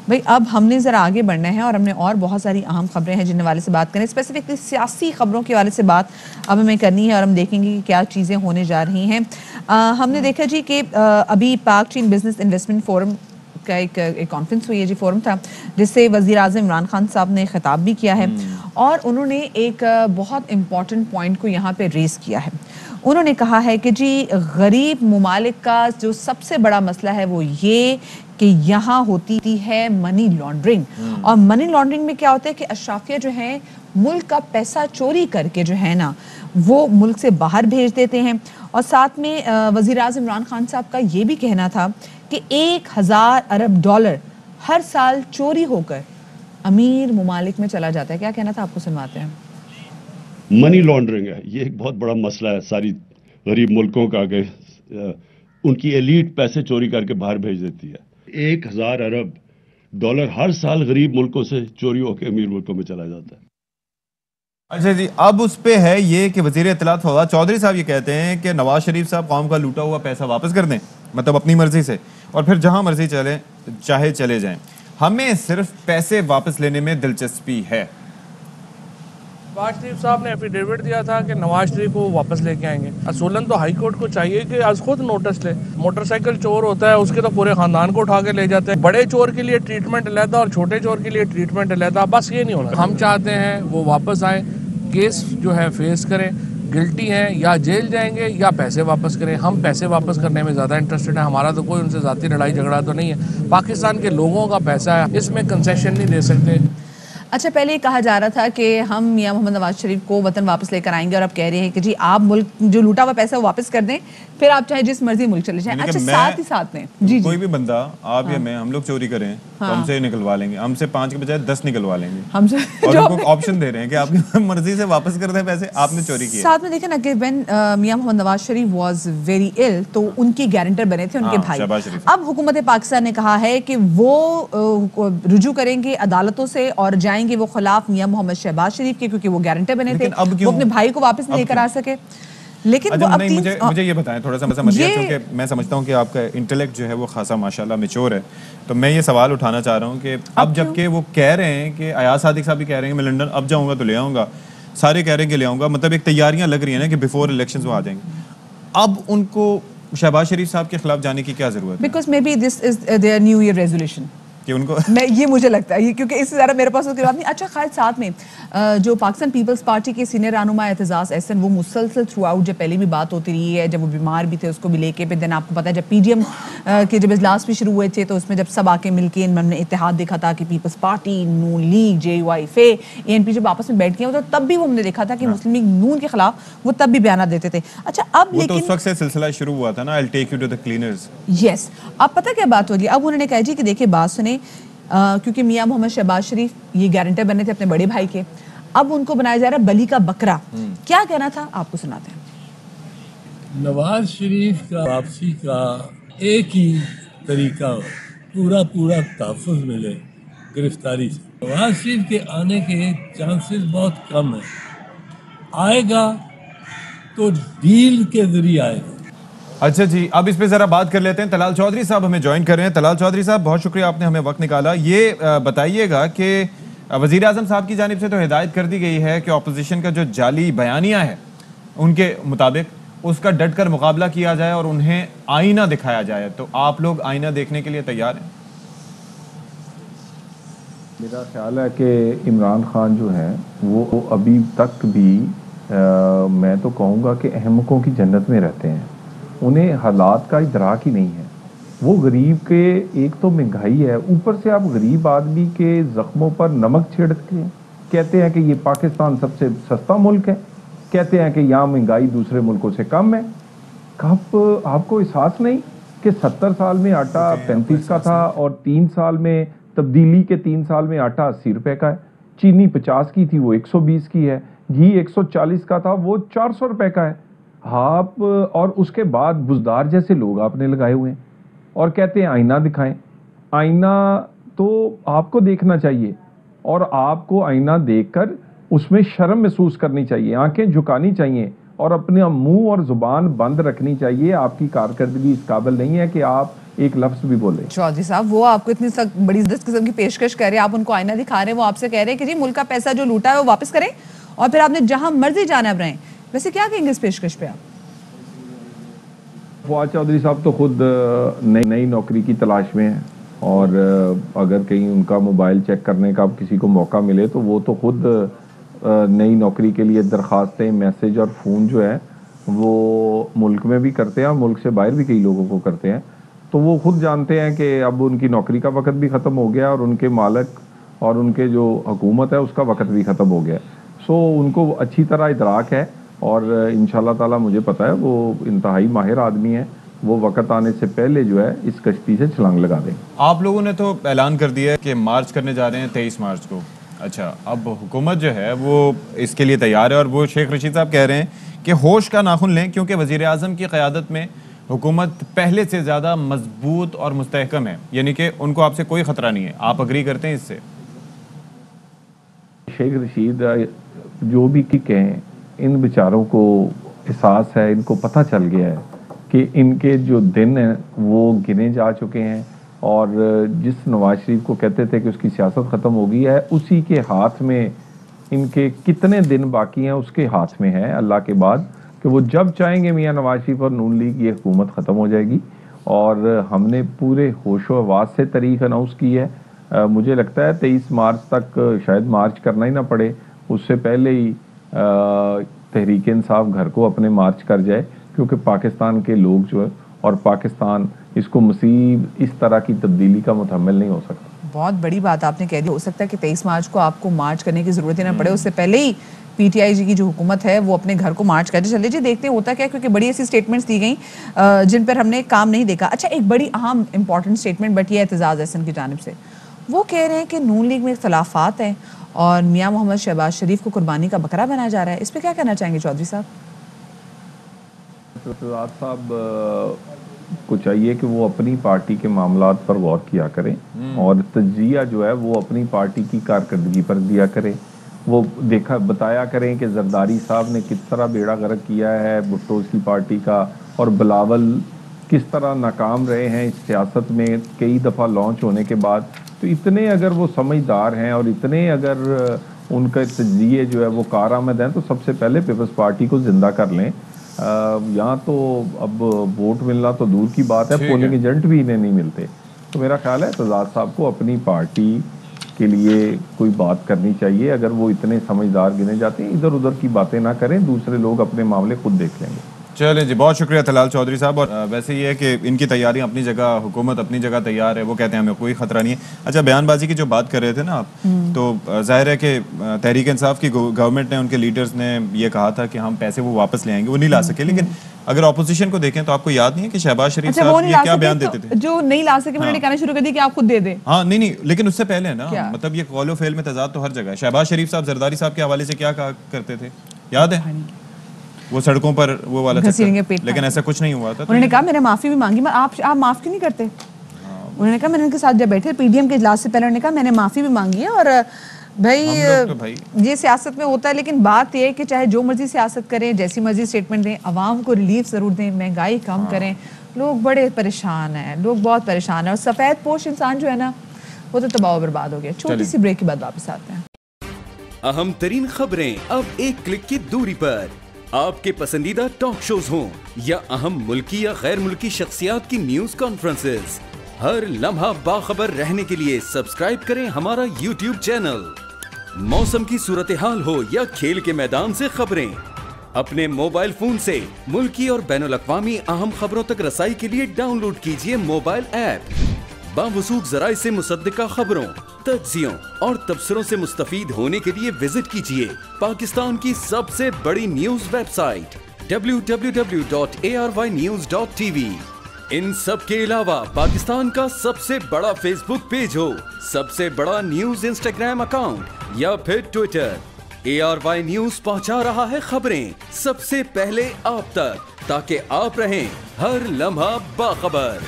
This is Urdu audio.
بھائی اب ہم نے ذرا آگے بڑھنا ہے اور ہم نے اور بہت ساری اہم خبریں ہیں جن حوالے سے بات کریں. اسپیسیفکلی سیاسی خبروں کے حوالے سے بات اب ہمیں کرنی ہے اور ہم دیکھیں گے کہ کیا چیزیں ہونے جا رہی ہیں. ہم نے دیکھا جی کہ ابھی پاک چین بزنس انویسٹمنٹ فورم کا ایک کانفرنس ہوئی ہے جی، فورم تھا جس سے وزیر اعظم عمران خان صاحب نے خطاب بھی کیا ہے اور انہوں نے ایک بہت امپورٹنٹ پوائنٹ کو یہاں پہ ریز کیا ہے. انہوں نے کہا ہے کہ جی غریب ممالک کا جو سب سے بڑا مسئلہ ہے وہ یہ کہ یہاں ہوتی ہے منی لانڈرنگ. اور منی لانڈرنگ میں کیا ہوتا ہے کہ اشرافیہ جو ہیں ملک کا پیسہ چوری کر کے جو ہے نا وہ ملک سے باہر بھیج دیتے ہیں. اور ساتھ میں وزیر اعظم عمران خان صاحب کا یہ بھی کہنا تھا کہ 1000 ارب ڈالر ہر سال چوری ہو کر امیر ممالک میں چلا جاتا ہے. کیا کہنا تھا آپ کو سنواتے ہیں. منی لانڈرنگ ہے یہ ایک بہت بڑا مسئلہ ہے ساری غریب ملکوں کا کہ ان کی ایلیٹ پیسے چوری کر کے باہر بھیج دیتی ہے. 1000 ارب ڈالر ہر سال غریب ملکوں سے چوری ہو کے امیر ملکوں میں چلا جاتا ہے. اچھا جی، اب اس پہ ہے یہ کہ وزیر اطلاعات فواد چودھری صاحب یہ کہتے ہیں کہ نواز شریف صاحب قوم کا لوٹا ہوا پیسہ واپس کر دیں، مطلب اپنی مرضی سے، اور پھر جہاں مرضی چاہے چلے جائیں. ہمیں صرف پیسے واپس لینے میں دلچسپی ہے. نواز شریف صاحب نے ایفیڈیوٹ دیا تھا کہ نواز شریف کو واپس لے کے آئیں گے. اصولاً تو ہائی کورٹ کو چاہیے کہ از خود نوٹس لے. موٹر سائیکل چور ہوتا ہے اس کے تو پورے خاندان کو اٹھا کے لے جاتے ہیں. بڑے چور کے لیے ٹریٹمنٹ علیحدہ اور چھوٹے چور کے لیے ٹریٹمنٹ علیحدہ. بس یہ نہیں ہونا. ہم چاہتے ہیں وہ واپس آئیں، کیس جو ہے فیس کریں. گلٹی ہیں یا جیل جائیں گے یا پیسے واپس کریں. ہم پیسے واپس کرنے میں زیادہ انٹرسٹڈ ہیں. ہمارا تو کوئی ان سے ذاتی لڑائی جھگڑا تو نہیں ہے. پاکستان کے لوگوں کا پیسہ ہے، اس میں کنسیشن نہیں دے سکتے. اچھا، پہلے یہ کہا جا رہا تھا کہ ہم میاں محمد نواز شریف کو وطن واپس لے کر آئیں گے اور اب کہہ رہے ہیں کہ جی آپ ملک جو لوٹا ہوا پیسہ واپس کر دیں، پھر آپ چاہے جس مرضی ملک چلے جائیں. اچھا، ساتھ ہی ساتھ میں جی کوئی بھی بندہ آپ یا میں ہم لوگ چوری کریں تو ہم سے نکلوا لیں گے. ہم سے 5 کے بجائے 10 نکلوا لیں گے. ہم سے اور ان کو آپشن دے رہے ہیں کہ آپ کی مرضی سے واپس کر دیں پیسے، آپ نے چوری کیے. ساتھ میں دیکھیں نا کہ وین میاں محمد Nawaz Sharif was very ill تو ان کی گارنٹر بنے تھے ان کے بھائی. اب حکومت پاکستان نے کہا ہے کہ وہ رجوع کریں گے عدالتوں سے اور جائیں گے وہ خلاف میاں محمد شہباز شریف کے، کیونکہ وہ گارنٹر بنے تھے. وہ اپنے بھائی کو واپس نہیں لے کر آ سکے. لیکن مجھے یہ بتائیں تھوڑا سا سمجھیے، کیونکہ میں سمجھتا ہوں کہ آپ کا انٹلیکٹ جو ہے وہ خاصا ماشاءاللہ میچور ہے. تو میں یہ سوال اٹھانا چاہ رہا ہوں کہ اب جب کہ وہ کہہ رہے ہیں کہ ایاز صادق صاحب بھی کہہ رہے ہیں کہ میں لنڈن اب جاؤں گا تو لے آؤں گا، سارے کہہ رہے ہیں کہ لے آؤں گا، مطلب ایک تیاریاں لگ رہی ہیں نا کہ بیفور الیکشنز وہ آ جائیں گے. اب ان کو شہباز شریف صاحب کے خلاف جانے کی کیا ضرورت ہے؟ Because maybe this is their new year resolution کہ ان کو یہ مجھے لگتا ہے کیونکہ اس سے زیادہ میرے پاس اس کی بات نہیں. اچھا خیر، ساتھ میں جو پاکستان پیپلز پارٹی کے سینئر رہنما اعتزاز احسن، وہ مسلسل تھرو آؤٹ جب پہلے بھی بات ہوتی رہی ہے، جب وہ بیمار بھی تھے اس کو بھی لے کے، پھر دن آپ کو پتا ہے جب پی ڈی ایم کے جب اجلاس بھی شروع ہوئے تھے تو اس میں جب سب آ کے مل کے انہوں نے اتحاد دیکھا تھا کہ Peoples Party, Noon League, J U I F, A N P جب آپس میں بیٹھ گئے تو تب بھی وہ ہم نے دیکھا تھا کہ مسلم لیگ نون کے خلاف وہ تب بھی بیانات دیتے تھے. اچھا اب لیکن اس وقت سے سلسلہ شروع ہوا تھا نا I'll take you to the cleaners. یس، اب پتہ کیا بات ہوگی. اب انہوں نے کہا جی کہ دیکھیں بات سنیں، کیونکہ میاں محمد شہباز شریف یہ گارنٹر بنے تھے اپنے بڑے بھائی کے، اب ان کو بنایا جا رہا ہے بلی کا بکرا. کیا کہنا تھا آپ کو سناتے ہیں. نواز شریف کا واپسی کا ایک ہی طریقہ پورا تحفظ ملے گرفتاری سے. نواز شریف کے آنے کے چانسز بہت کم ہیں. آئے گا تو ڈیل کے ذریعے آئے گا. اچھا جی، اب اس پہ ذرا بات کر لیتے ہیں. طلال چودھری صاحب ہمیں جوائن کر رہے ہیں. طلال چودھری صاحب بہت شکریہ، آپ نے ہمیں وقت نکالا. یہ بتائیے گا کہ وزیر اعظم صاحب کی جانب سے تو ہدایت کر دی گئی ہے کہ اپوزیشن کا جو جعلی بیانیہ ہے ان کے مطابق اس کا ڈٹ کر مقابلہ کیا جائے اور انہیں آئینہ دکھایا جائے، تو آپ لوگ آئینہ دیکھنے کے لیے تیار ہیں؟ میرا خیال ہے کہ عمران خان جو ہیں وہ ابھی تک بھی میں تو کہوں گا کہ احمقوں کی جنت میں رہتے ہیں. انہیں حالات کا ادراک ہی نہیں ہے. وہ غریب کے، ایک تو مہنگائی ہے، اوپر سے آپ غریب آدمی کے زخموں پر نمک چھڑکتے ہیں. کہتے ہیں کہ یہ پاکستان سب سے سستا ملک ہے، کہتے ہیں کہ یہاں مہنگائی دوسرے ملکوں سے کم ہے. کب آپ کو احساس نہیں کہ 70 سال میں آٹا 35 کا تھا اور 3 سال میں تبدیلی کے 3 سال میں آٹا 80 روپے کا ہے. چینی 50 کی تھی وہ 120 کی ہے. گھی 140 کا تھا وہ 400 روپے کا ہے. آپ اور اس کے بعد بزدار جیسے لوگ آپ نے لگائے ہوئے ہیں اور کہتے ہیں آئینہ دکھائیں. آئینہ تو آپ کو دیکھنا چاہیے اور آپ کو آئینہ دیکھ کر اس میں شرم محسوس کرنی چاہیے، آنکھیں جھکانی چاہیے اور اپنے منہ اور زبان بند رکھنی چاہیے. آپ کی کارکردگی اس قابل نہیں ہے کہ آپ ایک لفظ بھی بولے. چودھری صاحب وہ آپ کو اتنی بڑی قسم کی پیشکش کر رہے ہیں, آپ ان کو آئینہ دکھا رہے ہیں, وہ آپ سے کہہ رہے ہیں کہ جی ملک کا پیسہ جو لوٹا ہے وہ واپس کریں اور پھر آپ نے جہاں مرضی جانب رہیں. ویسے کیا کہیں گے اس پیشکش پہ آپ؟ فواد چودھری صاحب تو خود نئی نوکری کی تلاش میں ہیں, اور اگر کہیں ان کا موبائل چیک کرنے کا کسی کو موقع ملے تو وہ تو خود نئی نوکری کے لیے درخواستیں, میسج اور فون جو ہے وہ ملک میں بھی کرتے ہیں اور ملک سے باہر بھی کئی لوگوں کو کرتے ہیں. تو وہ خود جانتے ہیں کہ اب ان کی نوکری کا وقت بھی ختم ہو گیا اور ان کے مالک اور ان کے جو حکومت ہے اس کا وقت بھی ختم ہو گیا. سو ان کو اچھی طرح ادراک ہے, اور انشاءاللہ تعالی مجھے پتہ ہے وہ انتہائی ماہر آدمی ہیں, وہ وقت آنے سے پہلے جو ہے اس کشتی سے چھلانگ لگا دیں. آپ لوگوں نے تو اعلان کر دیا ہے کہ مارچ کرنے جا رہے ہیں 23 مارچ کو. اچھا, اب حکومت جو ہے وہ اس کے لیے تیار ہے, اور وہ شیخ رشید صاحب کہہ رہے ہیں کہ ہوش کا ناخن لیں کیونکہ وزیر اعظم کی قیادت میں حکومت پہلے سے زیادہ مضبوط اور مستحکم ہے, یعنی کہ ان کو آپ سے کوئی خطرہ نہیں ہے. آپ اگری کرتے ہیں اس سے؟ شیخ رشید جو بھی کہیں, ان بیچاروں کو احساس ہے, ان کو پتہ چل گیا ہے کہ ان کے جو دن ہیں وہ گنے جا چکے ہیں, اور جس نواز شریف کو کہتے تھے کہ اس کی سیاست ختم ہو گئی ہے, اسی کے ہاتھ میں ان کے کتنے دن باقی ہیں اس کے ہاتھ میں ہے اللہ کے بعد, کہ وہ جب چاہیں گے میاں نواز شریف اور نون لیگ یہ حکومت ختم ہو جائے گی. اور ہم نے پورے ہوش و حواس سے تاریخ اناؤنس کی ہے. مجھے لگتا ہے 23 مارچ تک شاید مارچ کرنا ہی نہ پڑے, اس سے پہلے ہی تحریک انصاف گھر کو اپنے مارچ کر جائے, کیونکہ پاکستان کے لوگ جو ہے اور پاکستان اس کو مصیب اس طرح کی تبدیلی کا متحمل نہیں ہو سکتا. بہت بڑی بات آپ نے کہہ دی. ہو سکتا ہے کہ 23 مارچ کو آپ کو مارچ کرنے کی ضرورت ہی نہ پڑے, اس سے پہلے ہی پی ٹی آئی جی کی جو حکومت ہے وہ اپنے گھر کو مارچ کر چلے. جی دیکھتے ہیں ہوتا کیا, کیونکہ بڑی ایسی سٹیٹمنٹس دی گئیں جن پر ہم نے کام نہیں دیکھا. اچھا, ایک بڑی اہم امپورٹنٹ سٹیٹمنٹ بٹ یہ اعتزاز احسن کی جانب سے, وہ کہہ رہے ہیں کہ نون لیگ میں اختلافات ہیں اور میاں محمد شہباز شریف کو قربانی کا بکرا بنایا جا رہا ہے. اس پہ کیا کہنا چاہیں گے چودھری صاحب؟ اعتزاز صاحب کو چاہیے کہ وہ اپنی پارٹی کے معاملات پر غور کیا کریں, اور تجزیہ جو ہے وہ اپنی پارٹی کی کارکردگی پر دیا کریں. وہ بتایا کریں کہ زرداری صاحب نے کس طرح بیڑا غرق کیا ہے بھٹو کی پارٹی کا, اور بلاول کس طرح ناکام رہے ہیں اس سیاست میں کئی دفعہ لانچ ہونے کے بعد. تو اتنے اگر وہ سمجھدار ہیں اور اتنے اگر ان کا تجزیے جو ہے وہ کارآمد ہیں, تو سب سے پہلے پیپلز پارٹی کو زندہ کر لیں. یہاں تو اب ووٹ ملنا تو دور کی بات ہے, پولنگ ایجنٹ بھی انہیں نہیں ملتے. تو میرا خیال ہے اعتزاز صاحب کو اپنی پارٹی کے لیے کوئی بات کرنی چاہیے. اگر وہ اتنے سمجھدار گنے جاتے ہیں, ادھر ادھر کی باتیں نہ کریں, دوسرے لوگ اپنے معاملے خود دیکھ لیں گے. چلیں جی, بہت شکریہ طلال چودھری صاحب. اور ویسے یہ ہے کہ ان کی تیاریاں اپنی جگہ, حکومت اپنی جگہ تیار ہے, وہ کہتے ہیں ہمیں کوئی خطرہ نہیں ہے. اچھا, بیان بازی کی جو بات کر رہے تھے نا آپ, تو ظاہر ہے کہ تحریک انصاف کی گورنمنٹ نے, ان کے لیڈرز نے یہ کہا تھا کہ ہم پیسے وہ واپس لے آئیں گے, وہ نہیں لا سکے. لیکن اگر اپوزیشن کو دیکھیں تو آپ کو یاد نہیں ہے کہ شہباز شریف صاحب یہ کیا بیان دیتے تھے؟ جو نہیں لا سکے, انہوں نے کہنا شروع کر دیا کہ آپ خود دے دیں. ہاں نہیں, لیکن اس سے پہلے نا, مطلب یہ قول و فعل میں تضاد تو ہر جگہ ہے. شہباز شریف صاحب زرداری صاحب کے حوالے سے کیا کہا کرتے تھے, یاد ہے؟ وہ سڑکوں پر وہ والا چکر, لیکن ایسا کچھ نہیں ہوا تھا. انہوں نے کہا میں نے معافی بھی مانگی, آپ معاف کیوں نہیں کرتے؟ انہوں نے کہا میں نے ان کے ساتھ جب بیٹھے پی ڈی ایم کے اجلاس سے پہلے, انہوں نے کہا میں نے معافی بھی مانگی ہے. اور بھائی یہ سیاست میں ہوتا ہے, لیکن بات یہ ہے کہ چاہے جو مرضی سیاست کریں, جیسی مرضی سٹیٹمنٹ دیں, عوام کو ریلیف ضرور دیں, مہنگائی کم کریں. لوگ بڑے پریشان ہیں, لوگ بہت پریشان ہیں, اور سفید پوش انسان جو ہے نا وہ تو تباہ و برباد ہو گیا. چھوٹی سی بریک کے بعد واپس آتے ہیں. اہم ترین خبریں اب ایک کلک کی دوری پر. آپ کے پسندیدہ ٹاک شوز ہوں یا اہم ملکی یا غیر ملکی شخصیات کی نیوز کانفرنسز, ہر لمحہ باخبر رہنے کے لیے سبسکرائب کریں ہمارا یوٹیوب چینل. موسم کی صورتحال ہو یا کھیل کے میدان سے خبریں, اپنے موبائل فون سے ملکی اور بین الاقوامی اہم خبروں تک رسائی کے لیے ڈاؤن لوڈ کیجیے موبائل ایپ. باوثوق ذرائع سے مصدقہ خبروں, تجزیوں اور تبصروں سے مستفید ہونے کے لیے وزٹ کیجیے پاکستان کی سب سے بڑی نیوز ویب سائٹ www.arYnews.tv. ان سب کے علاوہ پاکستان کا سب سے بڑا فیس بک پیج ہو, سب سے بڑا نیوز انسٹاگرام اکاؤنٹ یا پھر ٹویٹر, ARY نیوز پہنچا رہا ہے خبریں سب سے پہلے آپ تک, تاکہ آپ رہیں ہر لمحہ باخبر.